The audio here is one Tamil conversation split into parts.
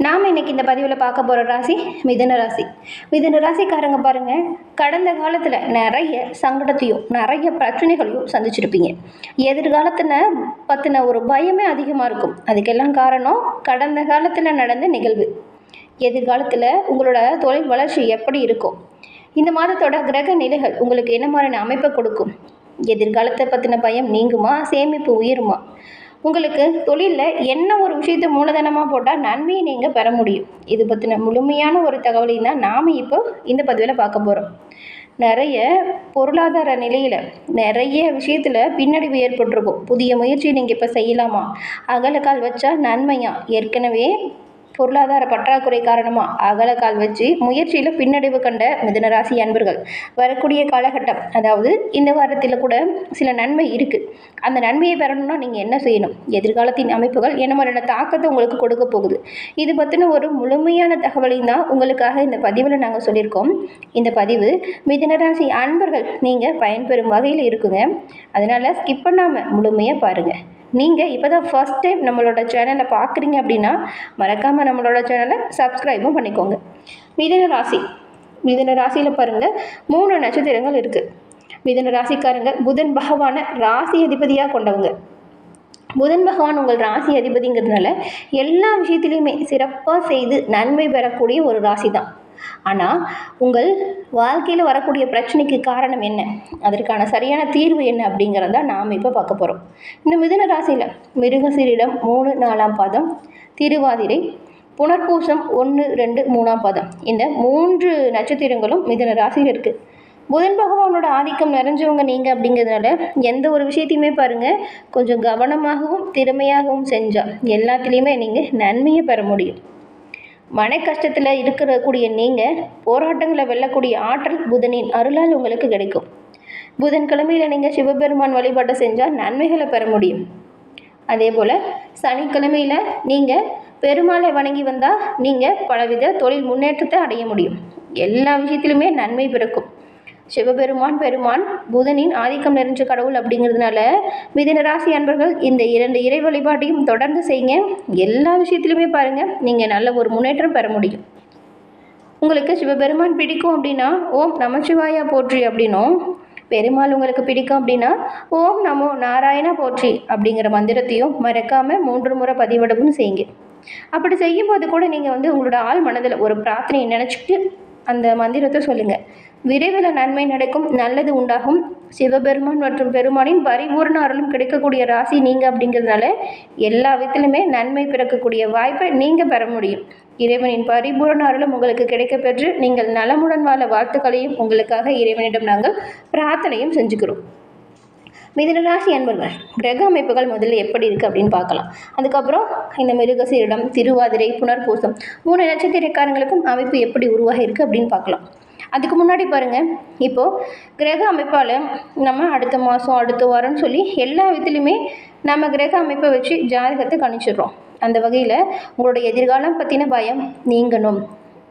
நாம் இன்றைக்கி இந்த பதிவில் பார்க்க போகிற ராசி மிதுன ராசி. மிதுன ராசிக்காரங்க பாருங்கள், கடந்த காலத்தில் நிறைய சங்கடத்தையும் நிறைய பிரச்சனைகளையும் சந்திச்சிருப்பீங்க. எதிர்காலத்தில் பற்றின ஒரு பயமே அதிகமாக இருக்கும். அதுக்கெல்லாம் காரணம் கடந்த காலத்தில் நடந்த நிகழ்வு. எதிர்காலத்தில் உங்களோட தொழில் வளர்ச்சி எப்படி இருக்கும், இந்த மாதத்தோட கிரக நிலைகள் உங்களுக்கு என்ன மாதிரியான அமைப்பை கொடுக்கும், எதிர்காலத்தை பற்றின பயம் நீங்குமா, சேமிப்பு உயருமா, உங்களுக்கு தொழிலில் என்ன ஒரு விஷயத்தை மூலதனமாக போட்டால் நன்மையை நீங்கள் பெற முடியும், இது பற்றின முழுமையான ஒரு தகவலையும் தான் நாம் இப்போ இந்த பதிவில் பார்க்க போகிறோம். நிறைய பொருளாதார நிலையில் நிறைய விஷயத்தில் பின்னடைவு ஏற்பட்டிருக்கும். புதிய முயற்சி நீங்கள் இப்போ செய்யலாமா, அகலக்கால் வச்சா நன்மையா, ஏற்கனவே பொருளாதார பற்றாக்குறை காரணமாக அகலக்கால் வச்சு முயற்சியில் பின்னடைவு கண்ட மிதுன ராசி அன்பர்கள் வரக்கூடிய காலகட்டம், அதாவது இந்த வாரத்தில் கூட சில நன்மை இருக்குது. அந்த நன்மையை பெறணும்னா நீங்கள் என்ன செய்யணும், எதிர்காலத்தின் அமைப்புகள் என்ன மாதிரியான தாக்கத்தை உங்களுக்கு கொடுக்க போகுது, இது பற்றின ஒரு முழுமையான தகவலையும் தான் உங்களுக்காக இந்த பதிவில் நாங்கள் சொல்லியிருக்கோம். இந்த பதிவு மிதுன ராசி அன்பர்கள் நீங்கள் பயன்பெறும் வகையில் இருக்குங்க. அதனால் ஸ்கிப் பண்ணாமல் முழுமையாக பாருங்கள். நீங்கள் இப்போ தான் ஃபர்ஸ்ட் டைம் நம்மளோட சேனலை பார்க்குறீங்க அப்படின்னா மறக்காமல் நம்மளோட சேனலை சப்ஸ்கிரைபும் பண்ணிக்கோங்க. மிதுன ராசி, மிதுன ராசியில் பாருங்கள் 3 நட்சத்திரங்கள் இருக்குது. மிதுன ராசிக்காரங்க புதன் பகவானை ராசி அதிபதியாக கொண்டவங்க. புதன் பகவான் உங்கள் ராசி அதிபதிங்கிறதுனால எல்லா விஷயத்துலையுமே சிறப்பாக செய்து நன்மை பெறக்கூடிய ஒரு ராசி தான். ஆனால் உங்கள் வாழ்க்கையில் வரக்கூடிய பிரச்சனைக்கு காரணம் என்ன, அதற்கான சரியான தீர்வு என்ன அப்படிங்கிறத நாம் இப்போ பார்க்க போகிறோம். இந்த மிதுன ராசியில் மிருகசீரிடம் 3, 4ஆம் பாதம், திருவாதிரை, புனர்பூசம் 1, 2, 3ஆம் பாதம், இந்த 3 நட்சத்திரங்களும் மிதுன ராசியில் இருக்குது. புதன் பகவானோட ஆதிக்கம் நிறைஞ்சவங்க நீங்கள் அப்படிங்கிறதுனால எந்த ஒரு விஷயத்தையுமே பாருங்கள் கொஞ்சம் கவனமாகவும் திறமையாகவும் செஞ்சால் எல்லாத்துலேயுமே நீங்கள் நன்மையை பெற முடியும். மன கஷ்டத்தில் இருக்கக்கூடிய நீங்கள் போராட்டங்களை வெல்லக்கூடிய ஆற்றல் புதனின் அருளால் உங்களுக்கு கிடைக்கும். புதன்கிழமையில் நீங்கள் சிவபெருமான் வழிபாட்டை செஞ்சால் நன்மைகளை பெற முடியும். அதே போல் சனிக்கிழமையில் நீங்கள் பெருமாளை வணங்கி வந்தால் நீங்கள் பலவித தொழில் முன்னேற்றத்தை அடைய முடியும். எல்லா விஷயத்திலுமே நன்மை பிறக்கும். சிவபெருமான் பெருமான் புதனின் ஆதிக்கம் நிறைஞ்ச கடவுள் அப்படிங்கிறதுனால மிதுன ராசி அன்பர்கள் இந்த 2 இறை வழிபாட்டையும் தொடர்ந்து செய்யுங்க. எல்லா விஷயத்துலையுமே பாருங்கள் நீங்கள் நல்ல ஒரு முன்னேற்றம் பெற முடியும். உங்களுக்கு சிவபெருமான் பிடிக்கும் அப்படின்னா ஓம் நமச்சிவாயா போற்றி அப்படின்னும், பெருமாள் உங்களுக்கு பிடிக்கும் அப்படின்னா ஓம் நமோ நாராயணா போற்றி அப்படிங்கிற மந்திரத்தையும் மறக்காமல் 3 முறை பதிவிடவும் செய்யுங்க. அப்படி செய்யும்போது கூட நீங்கள் உங்களோட ஆள் மனதில் ஒரு பிரார்த்தனையை நினச்சிக்கிட்டு அந்த மந்திரத்தை சொல்லுங்கள். விரைவில் நன்மை நடக்கும், நல்லது உண்டாகும். சிவபெருமான் மற்றும் பெருமானின் பரிபூர்ண அருளும் கிடைக்கக்கூடிய ராசி நீங்கள் அப்படிங்கிறதுனால எல்லா விதத்திலுமே நன்மை பிறக்கக்கூடிய வாய்ப்பை நீங்கள் பெற முடியும். இறைவனின் பரிபூர்ண அருளும் உங்களுக்கு கிடைக்க பெற்று நீங்கள் நலமுடன் வாழ வாழ்த்துக்களையும் உங்களுக்காக இறைவனிடம் நாங்கள் பிரார்த்தனையும் செஞ்சுக்கிறோம். மிதுன ராசி அன்பர்கள் கிரக அமைப்புகள் முதல்ல எப்படி இருக்குது அப்படின்னு பார்க்கலாம். அதுக்கப்புறம் இந்த மிருகசீரிடம், திருவாதிரை, புனர்பூசம் 3 நட்சத்திரக்காரங்களுக்கும் அமைப்பு எப்படி உருவாகி இருக்குது அப்படின்னு பார்க்கலாம். அதுக்கு முன்னாடி பாருங்கள், இப்போது கிரக அமைப்பால் நம்ம அடுத்த மாதம் அடுத்த வாரம்னு சொல்லி எல்லா விதத்துலையுமே நம்ம கிரக அமைப்பை வச்சு ஜாதகத்தை கணிச்சிடுறோம். அந்த வகையில் உங்களோட எதிர்காலம் பற்றின பயம் நீங்கணும்,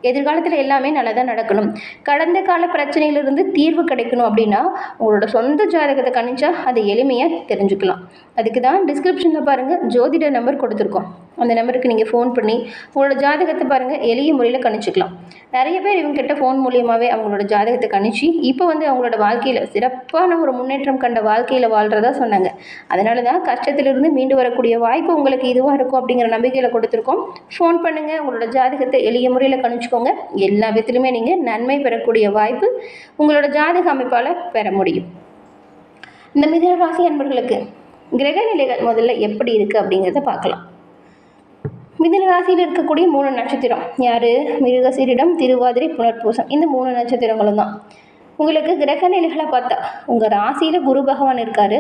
எதிர்காலத்தில் எல்லாமே நல்லதாக நடக்கணும், கடந்த கால பிரச்சனையிலிருந்து தீர்வு கிடைக்கணும் அப்படின்னா உங்களோட சொந்த ஜாதகத்தை கணிச்சா அதை எளிமையாக தெரிஞ்சுக்கலாம். அதுக்கு தான் டிஸ்கிரிப்ஷனில் பாருங்கள் ஜோதிட நம்பர் கொடுத்துருக்கோம். அந்த நம்பருக்கு நீங்கள் ஃபோன் பண்ணி உங்களோட ஜாதகத்தை பாருங்கள் எளிய முறையில் கணிச்சிக்கலாம். நிறைய பேர் இவங்ககிட்ட ஃபோன் மூலியமாகவே அவங்களோட ஜாதகத்தை கணிச்சு இப்போ அவங்களோட வாழ்க்கையில் சிறப்பான ஒரு முன்னேற்றம் கண்ட வாழ்க்கையில் வாழ்கிறதா சொன்னாங்க. அதனால தான் கஷ்டத்திலிருந்து மீண்டு வரக்கூடிய வாய்ப்பு உங்களுக்கு இதுவாக இருக்கும் அப்படிங்கிற நம்பிக்கையில் கொடுத்துருக்கோம். ஃபோன் பண்ணுங்கள், உங்களோட ஜாதகத்தை எளிய முறையில் கணிச்சுக்கோங்க. எல்லா விதத்திலுமே நீங்கள் நன்மை பெறக்கூடிய வாய்ப்பு உங்களோட ஜாதக அமைப்பால் பெற முடியும். இந்த மிதுன ராசி அன்பர்களுக்கு கிரக நிலைகள் முதல்ல எப்படி இருக்குது அப்படிங்கிறத பார்க்கலாம். மிதுன ராசியில் இருக்கக்கூடிய 3 நட்சத்திரம் யார், மிருகசீரிடம், திருவாதிரை, புனர்பூசம், இந்த 3 நட்சத்திரங்களும் தான். உங்களுக்கு கிரக நிலைகளை பார்த்தா உங்கள் ராசியில் குரு பகவான் இருக்கார்,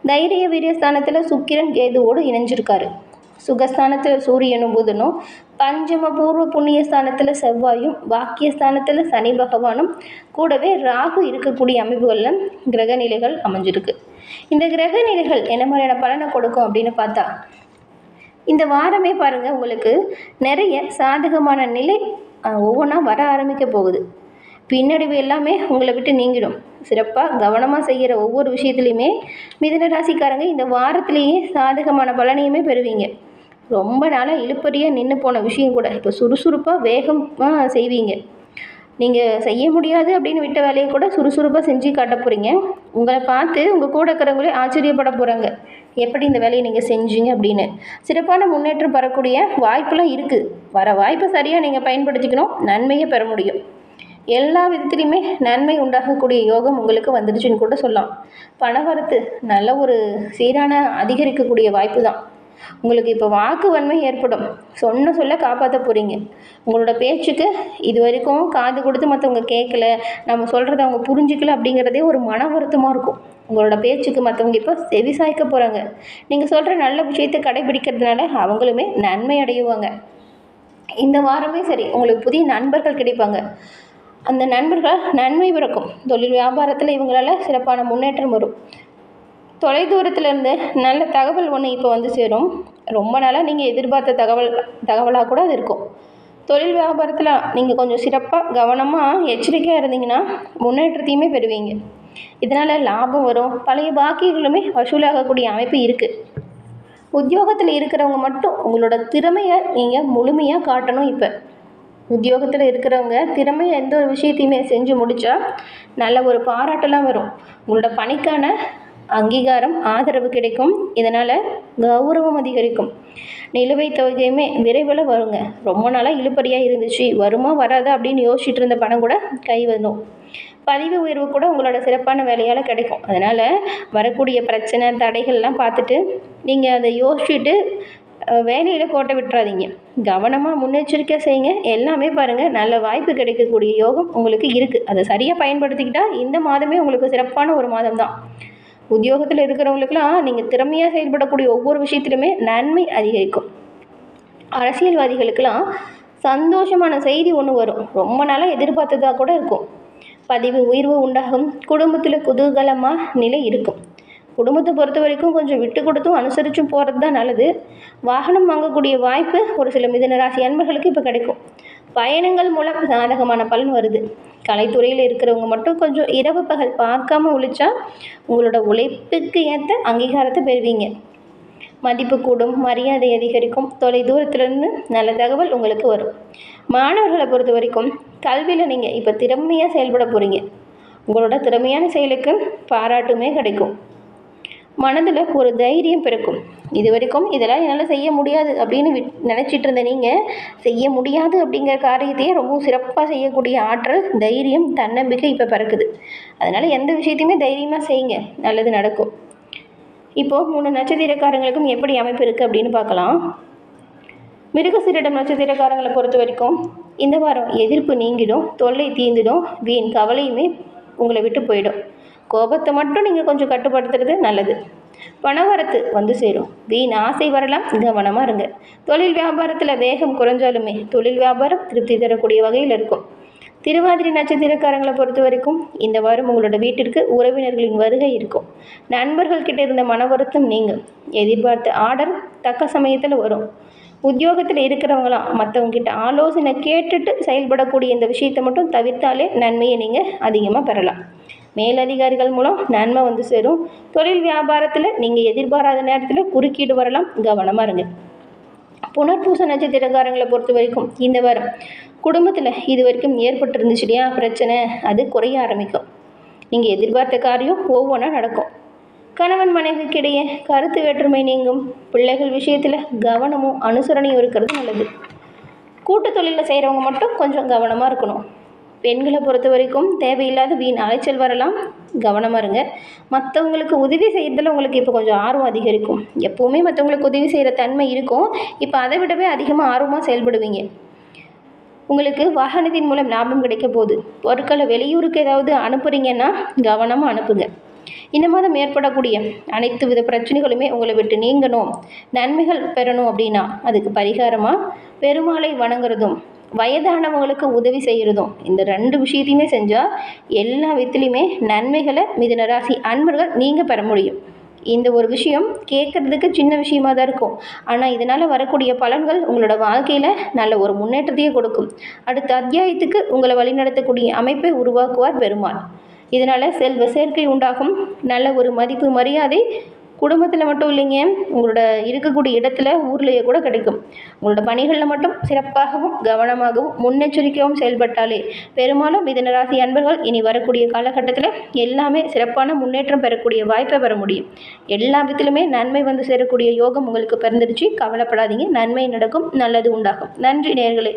தைரிய வீரியஸ்தானத்தில் சுக்கிரன் கேதுவோடு இணைஞ்சிருக்காரு, சுகஸ்தானத்தில் சூரியனும் புதனும், பஞ்சம பூர்வ புண்ணியஸ்தானத்தில் செவ்வாயும், பாக்கியஸ்தானத்தில் சனி பகவானும், கூடவே ராகு இருக்கக்கூடிய அமைப்புகளில் கிரக நிலைகள் அமைஞ்சிருக்கு. இந்த கிரக நிலைகள் என்ன மாதிரியான பலனை கொடுக்கும் அப்படின்னு பார்த்தா இந்த வாரமே பாருங்கள் உங்களுக்கு நிறைய சாதகமான நிலை ஒவ்வொன்றா வர ஆரம்பிக்க போகுது. பின்னடைவு எல்லாமே உங்களை விட்டு நீங்கிடும். சிறப்பாக கவனமாக செய்கிற ஒவ்வொரு விஷயத்துலையுமே மிதுன ராசிக்காரங்க இந்த வாரத்திலேயே சாதகமான பலனையுமே பெறுவீங்க. ரொம்ப நாளாக இழுபறியாக நின்று போன விஷயம் கூட இப்போ சுறுசுறுப்பாக வேகமாக செய்வீங்க. நீங்கள் செய்ய முடியாது அப்படின்னு விட்ட வேலையை கூட சுறுசுறுப்பாக செஞ்சு காட்ட போகிறீங்க. உங்களை பார்த்து உங்கள் கூட இருக்கிறவங்களே ஆச்சரியப்பட போகிறாங்க, எப்படி இந்த வேலையை நீங்கள் செஞ்சீங்க அப்படின்னு. சிறப்பான முன்னேற்றம் பெறக்கூடிய வாய்ப்பெலாம் இருக்குது. வர வாய்ப்பை சரியாக நீங்கள் பயன்படுத்திக்கணும், நன்மையை பெற முடியும். எல்லா விதத்துலையுமே நன்மை உண்டாகக்கூடிய யோகம் உங்களுக்கு வந்துடுச்சுன்னு கூட சொல்லலாம். பணவரத்து நல்ல ஒரு சீரான அதிகரிக்கக்கூடிய வாய்ப்பு தான். உங்களுக்கு இப்போ வாக்கு வன்மை ஏற்படும். சொன்ன சொல்ல காப்பாற்ற போகிறீங்க. உங்களோட பேச்சுக்கு இது வரைக்கும் காது கொடுத்து மற்றவங்க கேட்கல, நம்ம சொல்கிறத அவங்க புரிஞ்சிக்கல அப்படிங்கிறதே ஒரு மன வருத்தமாக இருக்கும். உங்களோட பேச்சுக்கு மற்றவங்க இப்போ செவி சாய்க்க போகிறாங்க. நீங்கள் சொல்கிற நல்ல விஷயத்தை கடைபிடிக்கிறதுனால அவங்களுமே நன்மை அடையுவாங்க. இந்த வாரமே சரி, உங்களுக்கு புதிய நண்பர்கள் கிடைப்பாங்க. அந்த நண்பர்கள் நன்மை பிறக்கும். தொழில் வியாபாரத்தில் இவங்களால் சிறப்பான முன்னேற்றம் வரும். தொலைதூரத்தில் இருந்து நல்ல தகவல் ஒன்று இப்போ வந்து சேரும். ரொம்ப நாளாக நீங்கள் எதிர்பார்த்த தகவலாக கூட அது இருக்கும். தொழில் வியாபாரத்தில் நீங்கள் கொஞ்சம் சிறப்பாக கவனமாக எச்சரிக்கையாக இருந்தீங்கன்னா முன்னேற்றத்தையுமே பெறுவீங்க. இதனால் லாபம் வரும். பழைய பாக்கிகளுமே வசூலாகக்கூடிய அமைப்பு இருக்குது. உத்தியோகத்தில் இருக்கிறவங்க மட்டும் உங்களோட திறமையை நீங்கள் முழுமையாக காட்டணும். இப்போ உத்தியோகத்தில் இருக்கிறவங்க திறமையை எந்த ஒரு விஷயத்தையுமே செஞ்சு முடித்தா நல்ல ஒரு பாராட்டெல்லாம் வரும். உங்களோட பணிக்கான அங்கீகாரம் ஆதரவு கிடைக்கும். இதனால் கௌரவம் அதிகரிக்கும். நிலுவைத் தொகையுமே விரைவில் வருங்க. ரொம்ப நாளாக இழுபறியாக இருந்துச்சு, வருமா வராதா அப்படின்னு யோசிச்சுட்டு இருந்த பணம் கூட கை வரும். பதிவு உயர்வு கூட உங்களோட சிறப்பான வேலையால் கிடைக்கும். அதனால் வரக்கூடிய பிரச்சனை தடைகள்லாம் பார்த்துட்டு நீங்கள் அதை யோசிச்சுட்டு வேலையில் கோட்டை விட்டுறாதீங்க. கவனமாக முன்னெச்சரிக்கை செய்யுங்க. எல்லாமே பாருங்கள், நல்ல வாய்ப்பு கிடைக்கக்கூடிய யோகம் உங்களுக்கு இருக்குது. அதை சரியாக பயன்படுத்திக்கிட்டால் இந்த மாதமே உங்களுக்கு சிறப்பான ஒரு மாதம் தான். உத்தியோகத்தில் இருக்கிறவங்களுக்கெல்லாம் நீங்கள் திறமையாக செயல்படக்கூடிய ஒவ்வொரு விஷயத்திலுமே நன்மை அதிகரிக்கும். அரசியல்வாதிகளுக்கெல்லாம் சந்தோஷமான செய்தி ஒன்று வரும். ரொம்ப நாளாக எதிர்பார்த்ததாக கூட இருக்கும். பதிவு உயர்வு உண்டாகும். குடும்பத்தில் குதூகலமாக நிலை இருக்கும். குடும்பத்தை பொறுத்த வரைக்கும் கொஞ்சம் விட்டு கொடுத்தும் அனுசரித்தும் போகிறது தான் நல்லது. வாகனம் வாங்கக்கூடிய வாய்ப்பு ஒரு சில மிதுனராசி அன்பர்களுக்கு இப்போ கிடைக்கும். பயணங்கள் மூலம் சாதகமான பலன் வருது. கலைத்துறையில் இருக்கிறவங்க மட்டும் கொஞ்சம் இரவு பகல் பார்க்காம உழைச்சா உங்களோட உழைப்புக்கு ஏற்ற அங்கீகாரத்தை பெறுவீங்க. மதிப்பு கூடும், மரியாதை அதிகரிக்கும். தொலை தூரத்திலிருந்து நல்ல தகவல் உங்களுக்கு வரும். மாணவர்களை பொறுத்த வரைக்கும் கல்வியில் நீங்கள் இப்போ திறமையாக செயல்பட போகிறீங்க. உங்களோட திறமையான செயலுக்கு பாராட்டுமே கிடைக்கும். மனதில் ஒரு தைரியம் பிறக்கும். இது வரைக்கும் இதெல்லாம் என்னால் செய்ய முடியாது அப்படின்னு நினச்சிட்டு இருந்த நீங்கள் செய்ய முடியாது அப்படிங்கிற காரியத்தையே ரொம்ப சிறப்பாக செய்யக்கூடிய ஆற்றல், தைரியம், தன்னம்பிக்கை இப்போ பிறக்குது. அதனால் எந்த விஷயத்தையுமே தைரியமாக செய்யுங்க, நல்லது நடக்கும். இப்போது 3 நட்சத்திரக்காரங்களுக்கும் எப்படி அமைப்பு இருக்குது அப்படின்னு பார்க்கலாம். மிருகசீரிடம் நட்சத்திரக்காரங்களை பொறுத்த வரைக்கும் இந்த வாரம் எதிர்ப்பு நீங்கிடும், தொல்லை தீர்ந்துடும், வீண் கவலையுமே உங்களை விட்டு போயிடும். கோபத்தை மட்டும் நீங்கள் கொஞ்சம் கட்டுப்படுத்துறது நல்லது. பணவரத்து வந்து சேரும். வீண் ஆசை வரலாம், கவனமாக இருங்க. தொழில் வியாபாரத்தில் வேகம் குறைஞ்சாலுமே தொழில் வியாபாரம் திருப்தி தரக்கூடிய வகையில் இருக்கும். திருவாதிரை நட்சத்திரக்காரங்களை பொறுத்த வரைக்கும் இந்த வாரம் உங்களோட வீட்டிற்கு உறவினர்களின் வருகை இருக்கும். நண்பர்கள்கிட்ட இருந்த மன வருத்தம் நீங்கள் எதிர்பார்த்த ஆர்டர் தக்க சமயத்தில் வரும். உத்தியோகத்தில் இருக்கிறவங்களாம் மற்றவங்ககிட்ட ஆலோசனை கேட்டுட்டு செயல்படக்கூடிய இந்த விஷயத்தை மட்டும் தவிர்த்தாலே நன்மையை நீங்கள் அதிகமாக பெறலாம். மேலதிகாரிகள் மூலம் நன்மை வந்து சேரும். தொழில் வியாபாரத்தில் நீங்கள் எதிர்பாராத நேரத்தில் குறுக்கீடு வரலாம், கவனமாக இருங்க. புனர்பூச நட்சத்திரக்காரங்களை பொறுத்த வரைக்கும் இந்த வாரம் குடும்பத்தில் இது வரைக்கும் ஏற்பட்டிருந்துச்சு இல்லையா பிரச்சனை, அது குறைய ஆரம்பிக்கும். நீங்கள் எதிர்பார்த்த காரியம் ஒவ்வொன்றா நடக்கும். கணவன் மனைவிக்கிடையே கருத்து வேற்றுமை நீங்கும். பிள்ளைகள் விஷயத்தில் கவனமும் அனுசரணையும் இருக்கிறது நல்லது. கூட்டு தொழிலில் செய்கிறவங்க மட்டும் கொஞ்சம் கவனமாக இருக்கணும். பெண்களை பொறுத்த வரைக்கும் தேவையில்லாத வீண் அலைச்சல் வரலாம், கவனமாக இருங்க. மற்றவங்களுக்கு உதவி செய்கிறதுல உங்களுக்கு இப்போ கொஞ்சம் ஆர்வம் அதிகரிக்கும். எப்போவுமே மற்றவங்களுக்கு உதவி செய்கிற தன்மை இருக்கும், இப்போ அதை விடவே அதிகமாக ஆர்வமாக செயல்படுவீங்க. உங்களுக்கு வாகனத்தின் மூலம் லாபம் கிடைக்க போகுது. பொருட்களை வெளியூருக்கு ஏதாவது அனுப்புகிறீங்கன்னா கவனமாக அனுப்புங்க. இந்த மாதம் ஏற்படக்கூடிய அனைத்து வித பிரச்சனைகளுமே உங்களை விட்டு நீங்கணும், நன்மைகள் பெறணும் அப்படின்னா அதுக்கு பரிகாரமாக பெருமாளை வணங்குறதும் வயதானவங்களுக்கு உதவி செய்கிறதும், இந்த 2 விஷயத்தையுமே செஞ்சால் எல்லா விதத்துலையுமே நன்மைகளை மிதுனராசி அன்பர்கள் நீங்கள் பெற முடியும். இந்த ஒரு விஷயம் கேட்குறதுக்கு சின்ன விஷயமாக தான் இருக்கும், ஆனால் இதனால் வரக்கூடிய பலன்கள் உங்களோட வாழ்க்கையில் நல்ல ஒரு முன்னேற்றத்தையே கொடுக்கும். அடுத்த அத்தியாயத்துக்கு உங்களை வழிநடத்தக்கூடிய அமைப்பை உருவாக்குவார் பெருமாள். இதனால் செல்வ சேர்க்கை உண்டாகும். நல்ல ஒரு மதிப்பு மரியாதை குடும்பத்தில் மட்டும் இல்லைங்க, உங்களோட இருக்கக்கூடிய இடத்துல ஊர்லேயே கூட கிடைக்கும். உங்களோட பணிகளில் மட்டும் சிறப்பாகவும் கவனமாகவும் முன்னெச்சரிக்கையாகவும் செயல்பட்டாலே பெரும்பாலும் மிதுன ராசி அன்பர்கள் இனி வரக்கூடிய காலகட்டத்தில் எல்லாமே சிறப்பான முன்னேற்றம் பெறக்கூடிய வாய்ப்பை பெற முடியும். எல்லா விதத்திலுமே நன்மை வந்து சேரக்கூடிய யோகம் உங்களுக்கு பிறந்துடுச்சு. கவலைப்படாதீங்க, நன்மை நடக்கும், நல்லது உண்டாகும். நன்றி நேயர்களே.